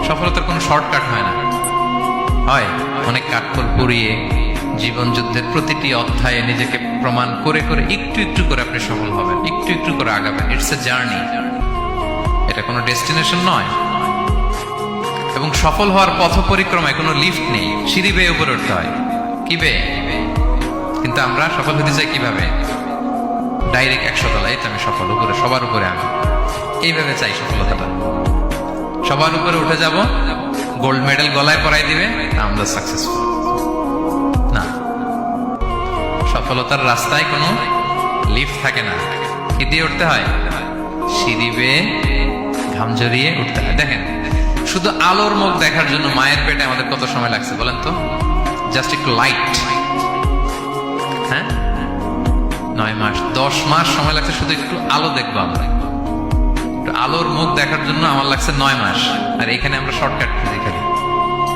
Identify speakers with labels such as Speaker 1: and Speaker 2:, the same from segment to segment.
Speaker 1: সফলতার কোনো শর্টকাট হয় না, হয় অনেক কাঠখড় পুড়িয়ে জীবন যুদ্ধের প্রতিটি অধ্যায়ে নিজেকে প্রমাণ করে করে একটু একটু করে আপনি সফল হবেন, একটু একটু করে আগাবেন। ইটস এ জার্নি, এটা কোনো ডেস্টিনেশন নয়। এবং সফল হওয়ার পথ পরিক্রমায় কোনো লিফট নেই, সিঁড়ি বেয়ে উপরে উঠতে হয়। কি বেয়ে? কিন্তু আমরা সফল হতে চাই কিভাবে? ডাইরেক্ট 100 তলায় তো আমি সফল, উপরে সবার উপরে আমি, এইভাবে চাই সফলতাটা। সবার উপরে উঠে যাব, গোল্ড মেডেল গলায় পরাই দিবে, আমরা সাকসেসফুল না। সফলতার রাস্তায় কোনো লিফট থাকে না। কি দিয়ে উঠতে হয়? সিঁড়ি বেয়ে ঘাম জড়িয়ে উঠতে হয়। দেখেন, শুধু আলোর মুখ দেখার জন্য মায়ের পেটে আমাদের কত সময় লাগছে বলেন তো? জাস্ট একটু লাইট, হ্যাঁ, 9 মাস 10 মাস সময় লাগছে শুধু একটু আলো দেখবো আমরা। একটু আলোর মুখ দেখার জন্য আমার লাগছে 9 মাস। আর এখানে আমরা শর্টকাট খুঁজি, খালি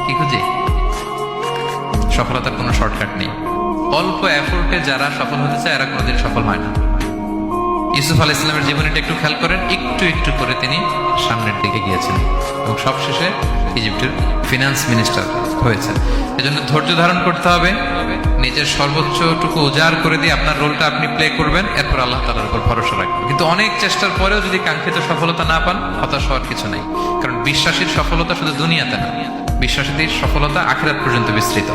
Speaker 1: কি খুঁজি? সফলতার কোনো শর্টকাট নেই। অল্প এফোর্টে যারা সফল হতে চায় এরা কোনোদিন সফল হয় না। ইউসুফ আলাইহিস সালামের জীবনীটা একটু খেয়াল করেন, একটু একটু করে তিনি সামনের দিকে গিয়েছেন এবং সবশেষে ইজিপ্টের ফিনান্স মিনিস্টার হয়েছে। এজন্য ধৈর্য ধারণ করতে হবে, নিজের সর্বোচ্চটুকু উজাড় করে দিয়ে আপনার রোলটা আপনি প্লে করবেন, এরপর আল্লাহ তাআলার উপর ভরসা রাখবেন। কিন্তু অনেক চেষ্টার পরেও যদি কাঙ্ক্ষিত সফলতা না পান, হতাশ হওয়ার কিছু নাই। কারণ বিশ্বাসীর সফলতা শুধু দুনিয়াতে না, বিশ্বাসীদের সফলতা আখিরাত পর্যন্ত বিস্তৃত।